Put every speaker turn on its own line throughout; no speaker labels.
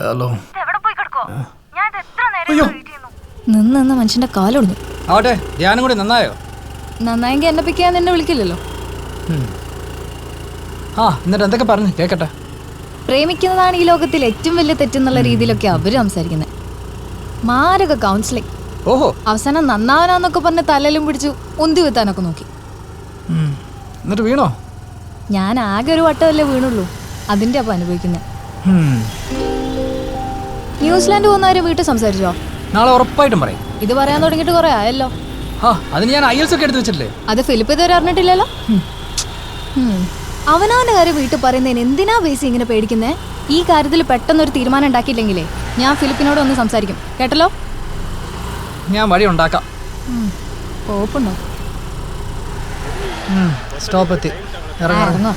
Hello.
നിന്ന് മനുഷ്യന്റെ കാലൊടിഞ്ഞു.
ആവട്ടെ, ധ്യാനം കൂടി നന്നായോ?
നന്നായെങ്കിൽ എന്നെ പിക്കാൻ നിന്നെ വിളിക്കില്ലല്ലോ.
എന്നിട്ട് എന്തൊക്കെ പറഞ്ഞു കേക്കട്ടെ.
പ്രേമിക്കുന്നതാണ് ഈ ലോകത്തിൽ ഏറ്റവും വലിയ തെറ്റെന്നുള്ള രീതിയിലൊക്കെ അവര് സംസാരിക്കുന്നത്. മാരക കൗൺസിലിംഗ്.
ഓഹോ.
അവസാനം നന്നാവനാന്നൊക്കെ പറഞ്ഞ് തലയിലും പിടിച്ചു ഉന്തി കുത്താനൊക്കെ നോക്കി.
എന്നിട്ട് വീണോ?
ഞാൻ ആകെ ഒരു വട്ടമല്ലേ വീണുള്ളൂ. അതിന്റെ അപ്പം അനുഭവിക്കുന്നത്. ന്യൂസിലാൻഡ് പോകുന്നവരെ വീട്ടിൽ സംസാരിച്ചോ?
നാളെ ഉറപ്പായിട്ടും പറയും.
ഇത് പറയാൻ തുടങ്ങിയിട്ട് കുറെ ആയല്ലോ.
അതിന് ഞാൻ IELTS ഒക്കെ എടുത്ത് വെച്ചിട്ടില്ലേ?
അത് ഫിലിപ്പ് ഇതുവരെ അറിഞ്ഞിട്ടില്ലല്ലോ. അവനവന്റെ കാര്യം വീട്ടിൽ പറയുന്നതിന് എന്തിനാ ബേസി ഇങ്ങനെ പേടിക്കുന്നേ? ഈ കാര്യത്തിൽ പെട്ടെന്നൊരു തീരുമാനം ഉണ്ടാക്കിയില്ലെങ്കിലേ ഞാൻ ഫിലിപ്പിനോട് ഒന്ന് സംസാരിക്കും. കേട്ടല്ലോ?
ഞാൻ വഴി ഉണ്ടാക്കാം.
പോപ്പുണ്ടോ?
സ്റ്റോപ്പ് എത്തി.
ഇറങ്ങോ.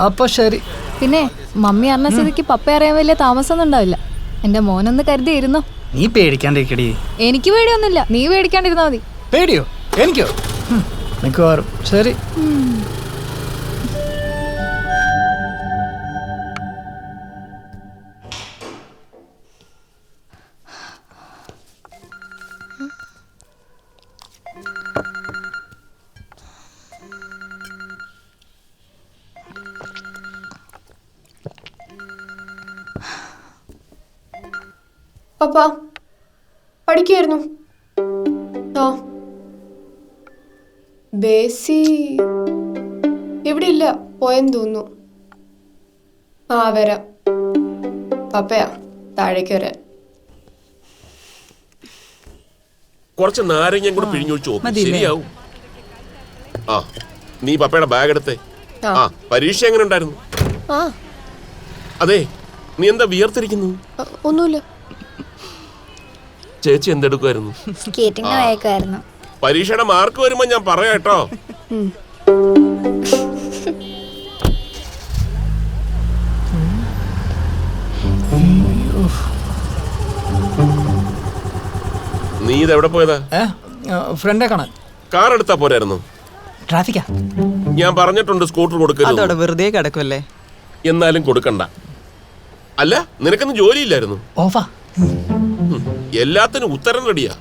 അപ്പൊ ശരി.
പിന്നെ മമ്മി അറിഞ്ഞ സ്ഥിതിക്ക് പപ്പ അറിയാൻ വലിയ താമസമൊന്നും ഉണ്ടാവില്ല. എന്റെ മോനൊന്ന് കരുതിയിരുന്നോ.
നീ പേടിക്കാണ്ടിരിക്കടി.
എനിക്ക് പേടിയൊന്നുമില്ല, നീ പേടിക്കാണ്ടിരുന്നാ മതി.
പേടിയോ? എനിക്കോ? മിക്കവാറും. ശരി.
പപ്പ പഠിക്കായിരുന്നു. ബേസി ഇവിടെ ഇല്ല, പോയെന്ന് തോന്നുന്നു. വരാം. പപ്പയാ താഴേക്ക് വരാൻ.
കുറച്ച് നാരങ്ങ കൂടെ പിഴിഞ്ഞൊഴിച്ചു ശരിയാവും. നീ പപ്പയുടെ ബാഗ് എടുത്തേ. പരീക്ഷ എങ്ങനെ ഉണ്ടായിരുന്നു? അതെ, നീ എന്താ വിയർത്തിരിക്കുന്നു?
ഒന്നുമില്ല.
ചേച്ചി എന്തെടുക്കുമായിരുന്നു? പരീക്ഷയുടെ മാർക്ക് വരുമ്പോ ഞാൻ പറയാം കേട്ടോ. നീ ഇതെവിടെ പോയതാ?
ഫ്രണ്ടെ കാണാൻ.
കാർ എടുത്താ പോരായിരുന്നു?
ട്രാഫിക്കാ.
ഞാൻ പറഞ്ഞിട്ടുണ്ട് സ്കൂട്ടർ കൊടുക്കരുത്.
വെറുതെ കിടക്കുമല്ലേ.
എന്നാലും കൊടുക്കണ്ട. അല്ല, നിനക്കൊന്നും ജോലിയില്ലായിരുന്നു?
ഓഫാ.
എല്ലാത്തിനും ഉത്തരം റെഡിയാ.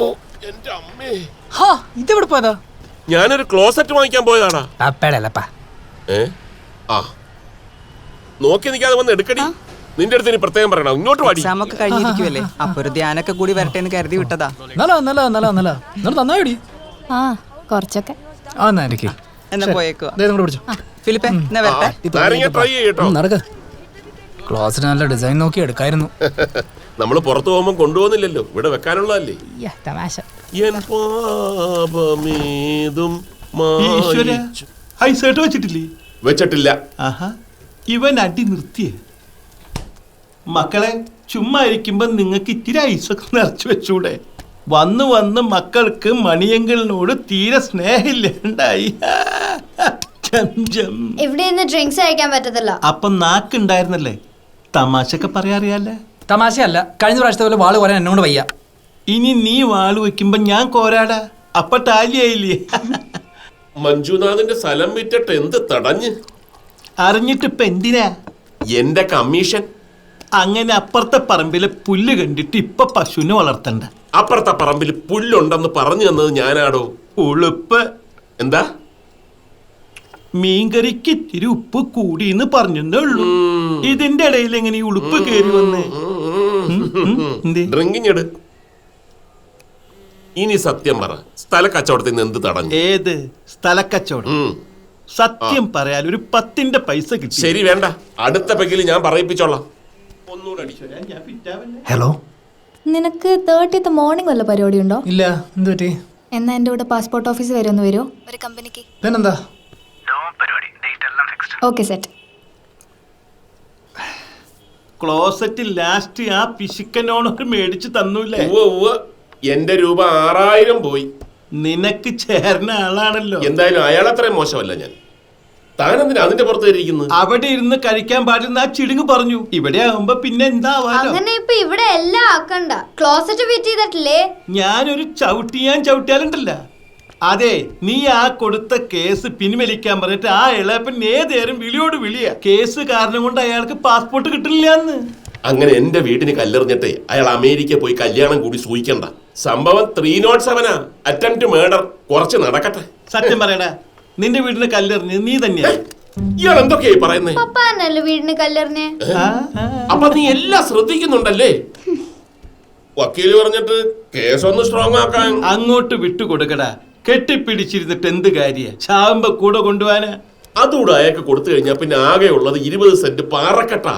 ഓ എന്റെ അമ്മേ,
ഇതെവിടെ പോയതാ?
ഞാനൊരു ക്ലോസറ്റ് വാങ്ങിക്കാൻ പോയതാടാ. നോക്കി നിൽക്കാതെ വന്ന് എടുക്കടി. നിന്റെ അടുത്ത് ഇനി പ്രത്യേകം പറയണം. ഇങ്ങോട്ട് വാടി.
നമുക്ക് കഴിഞ്ഞിരിക്കുവല്ലേ, അപ്പൊ ഒരു ധ്യാനൊക്കെ കൂടി വരട്ടെ എന്ന് കരുതി വിട്ടതാ.
നന്നായി.
കുറച്ചൊക്കെ.
എന്നാ പോയേക്കോ ഫിലിപ്പേ. എന്നാ വരട്ടെ.
ട്രൈ ചെയ്യട്ടോ.
നടക്ക. ക്ലോസിന് നല്ല ഡിസൈൻ നോക്കി എടുക്കായിരുന്നു.
നമ്മള് പുറത്തു പോകുമ്പോ കൊണ്ടുപോകുന്നില്ലല്ലോ, ഇവിടെ വെക്കാനുള്ളതല്ലേ. വെച്ചിട്ടില്ല.
ഇവൻ അടി നിർത്തിയ മക്കളെ. ചുമ്മാ ഇരിക്കുമ്പോ നിങ്ങൾക്ക് ഇത്തിരി ഐസൊക്കെ നിറച്ചു വെച്ചൂടെ? വന്ന് വന്ന് മക്കൾക്ക് മണിയങ്കളിനോട് തീരെ സ്നേഹമില്ലാണ്ടായി.
ഇവിടെ ഡ്രിങ്ക്സ് കഴിക്കാൻ പറ്റത്തില്ല.
അപ്പൊ നാക്കുണ്ടായിരുന്നല്ലേ, തമാശയൊക്കെ പറയാറിയാലേ.
തമാശയല്ല, കഴിഞ്ഞ പ്രാവശ്യത്തെ പോലെ വാള് കോരാൻ എന്നോട് വയ്യ.
ഇനി നീ വാള് വെക്കുമ്പോ ഞാൻ കോരാടാ. അപ്പൊ ടാലിയായില്ലേ?
മഞ്ജുനാഥിന്റെ സ്ഥലം വിറ്റിട്ട് എന്ത് തടഞ്ഞ്?
അറിഞ്ഞിട്ടിപ്പൊ എന്തിനാ?
എന്റെ കമ്മീഷൻ.
അങ്ങനെ അപ്പുറത്തെ പറമ്പിലെ പുല്ല് കണ്ടിട്ട് ഇപ്പൊ പശുവിനെ വളർത്തണ്ട.
അപ്പുറത്തെ പറമ്പിൽ പുല്ലുണ്ടെന്ന് പറഞ്ഞു തന്നത് ഞാനാടോ.
ഉളുപ്പ്.
എന്താ?
മീൻകറിക്ക് ഇത്തിരി ഉപ്പ് കൂടിന്ന് പറഞ്ഞേ ഉള്ളൂ. ഇതിന്റെ ഇടയിൽ എങ്ങനെ ഈ ഉളുപ്പ് കയറി വന്നേ?
ഡ്രിങ്കിങ് എടു. ഇനി സത്യം പറ, സ്ഥല കച്ചവടത്തിൽ നിന്ന് എന്ത് തടഞ്ഞു?
ഏത് സ്ഥലക്കച്ചവടം? സത്യം പറയാൻ ഒരു 10ന്റെ പൈസ കിട്ടി.
ശരി, വേണ്ട, അടുത്ത പെക്കിൽ ഞാൻ പറയിപ്പിച്ചോളാം.
ഹലോ,
നിനക്ക് 30th മോർണിംഗ് വല്ല പരിപാടി ഉണ്ടോ?
ഇല്ല. എന്ത് പറ്റി?
എന്നാ എന്റെ കൂടെ പാസ്പോർട്ട് ഓഫീസ് വരെ ഒന്ന് വരുമോ? ഒരു കമ്പനിക്ക്.
പിന്നെന്താ?
Okay set.
ക്ലോസറ്റ് ലാസ്റ്റ് ആ പിശുക്കനോണർ മേടിച്ചു തന്നൂല്ലേ?
എന്റെ രൂപ 6000 പോയി.
നിനക്ക് ചേർന്ന ആളാണല്ലോ.
എന്തായാലും അയാൾ അത്രയും മോശമല്ല. ഞാൻ താനെന്തിനാ അതിന്റെ പുറത്ത് ഇരിക്കുന്നു?
അവിടെ ഇരുന്ന് കഴിക്കാൻ പാടില്ല ആ ചിടുങ്ങ് പറഞ്ഞു. ഇവിടെ ആകുമ്പോ പിന്നെ എന്താവാലോ.
അങ്ങനെ ഇപ്പൊ ഇവിടെ എല്ലാം ആക്കണ്ട. ക്ലോസറ്റ് ഫിറ്റ് ചെയ്തിട്ടില്ലേ?
ഞാനൊരു ചവിട്ടിയാലുണ്ടല്ല, അതെ, നീ ആ കൊടുത്ത കേസ് പിൻവലിക്കാൻ പറഞ്ഞിട്ട് ആ ഇളയപ്പൻ ഏതേരും വിളിയോട് വിളിയാ. കേസ് കാരണം കൊണ്ട് അയാൾക്ക് പാസ്പോർട്ട് കിട്ടില്ല എന്ന്.
അങ്ങനെ എന്റെ വീട്ടിന് കല്ലെറിഞ്ഞിട്ടേ അയാൾ അമേരിക്ക പോയി കല്യാണം കൂടി സൂയിക്കണ്ട. സംഭവം 307 അറ്റംപ്റ്റ് മേർഡർ. കുറച്ച് നടക്കട്ടെ.
സത്യം പറയടാ, നിന്റെ വീടിന് കല്ലെറിഞ്ഞ് നീ തന്നെയാ.
ഇയാൾ എന്തൊക്കെയായി പറയുന്നേ?
പപ്പാന്നല്ലേ വീടിന് കല്ലെറിഞ്ഞേ?
അപ്പൊ നീ എല്ലാം ശ്രദ്ധിക്കുന്നുണ്ടല്ലേ? വക്കീല് പറഞ്ഞിട്ട് കേസൊന്ന് സ്ട്രോങ് ആക്കാൻ.
അങ്ങോട്ട് വിട്ടുകൊടുക്കടാ. കെട്ടിപ്പിടിച്ചിരുന്നിട്ട് എന്ത് കാര്യ? ചാവുമ്പോ കൂടെ കൊണ്ടുപോവാനാ.
അതുകൂടെ അയാൾക്ക് കൊടുത്തു കഴിഞ്ഞാൽ പിന്നെ ആകെ ഉള്ളത് 20 സെന്റ് പാറക്കെട്ടാ.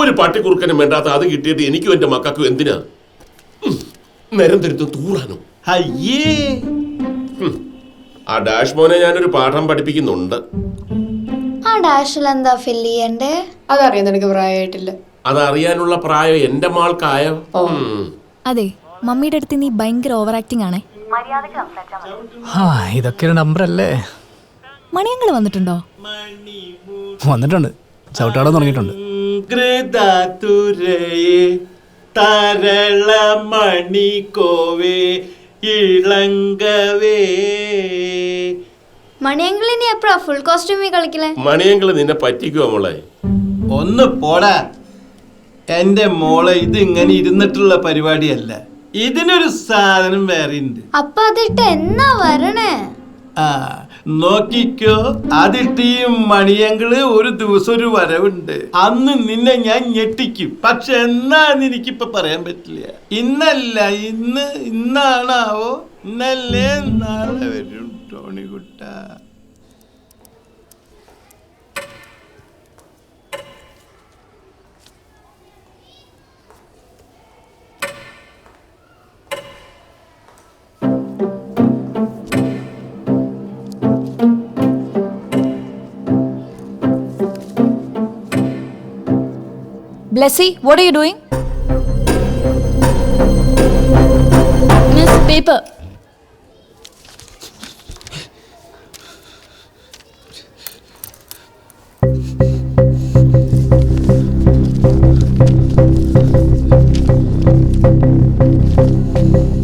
ഒരു പട്ടിക്കുറുക്കനും വേണ്ടാത്ത അത് കിട്ടിയിട്ട് എനിക്കും എന്റെ മക്കൾക്കും എന്തിനാ? നേരം തിരുത്ത് തൂറാനോ?
അയ്യേ,
ആ ഡാഷ് മോനെ ഞാനൊരു പാഠം പഠിപ്പിക്കുന്നുണ്ട്.
ആ ഡാഷിൽ എന്താ ഫില്ല് ചെയ്യണ്ടേ?
അതറിയാൻ നിനക്ക് പ്രായമായിട്ടില്ല.
അതറിയാനുള്ള പ്രായം എന്റെ മാൾക്കായോ?
അതെ, മമ്മിയുടെ അടുത്ത് നീ ഭയങ്കര ഓവർ ആക്ടിങ് ആണേ.
ആ ഇതൊക്കെ ഒരു നമ്പറല്ലേ?
മണിയങ്ങള് വന്നിട്ടുണ്ടോ?
വന്നിട്ടുണ്ട്, ചവിട്ടാടാൻ തുടങ്ങിയിട്ടുണ്ട്.
മണിയങ്കിളിനി എപ്പോഴാ ഫുൾ കോസ്റ്റ്യൂമിൽ കളിക്കലേ?
മണിയെങ്കിലും നിന്നെ പറ്റിക്കുവോ മോളെ?
ഒന്ന് പോടാ എന്റെ മോളെ. ഇത് ഇങ്ങനെ ഇരുന്നിട്ടുള്ള പരിപാടിയല്ല. ഇതിനൊരു സാധനം വേറെ ഉണ്ട്.
അപ്പൊ അതിട്ട് എന്നാ വരണേ?
ആ നോക്കിക്കോ, അതിട്ട് ഈ മണിയങ്കിള് ഒരു ദിവസം ഒരു വരവുണ്ട്. അന്ന് നിന്നെ ഞാൻ ഞെട്ടിക്കും. പക്ഷെ എന്നാന്ന് എനിക്കിപ്പൊ പറയാൻ പറ്റില്ല. ഇന്നല്ല, ഇന്നാണാവോ? ഇന്നല്ലേ നാളെ വരും ടോണിക്കുട്ട.
Blessy, what are you doing? Miss, paper.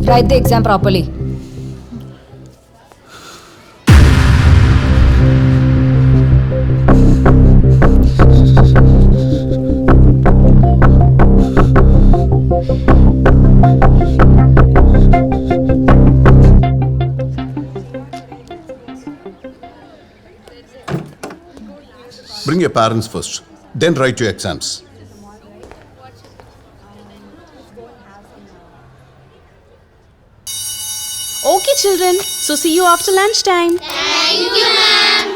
Write the exam properly.
Bring your parents first, then write your exams.
Okay, children. So see you after lunchtime.
Thank you, ma'am.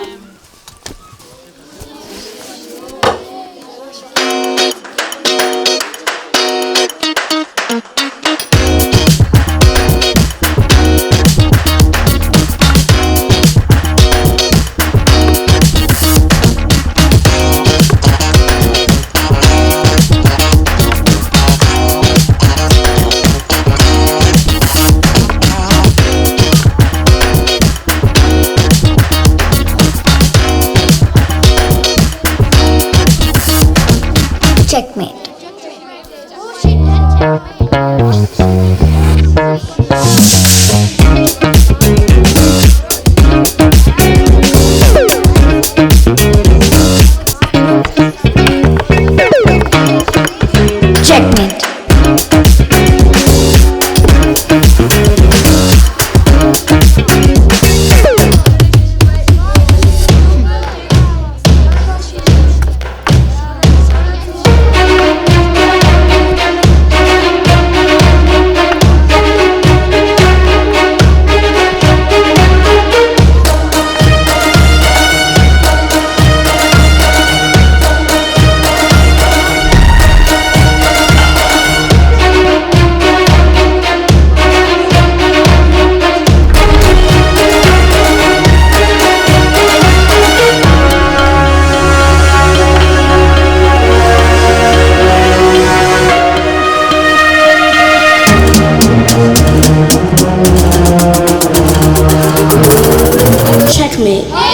Checkmate. Checkmate. Checkmate.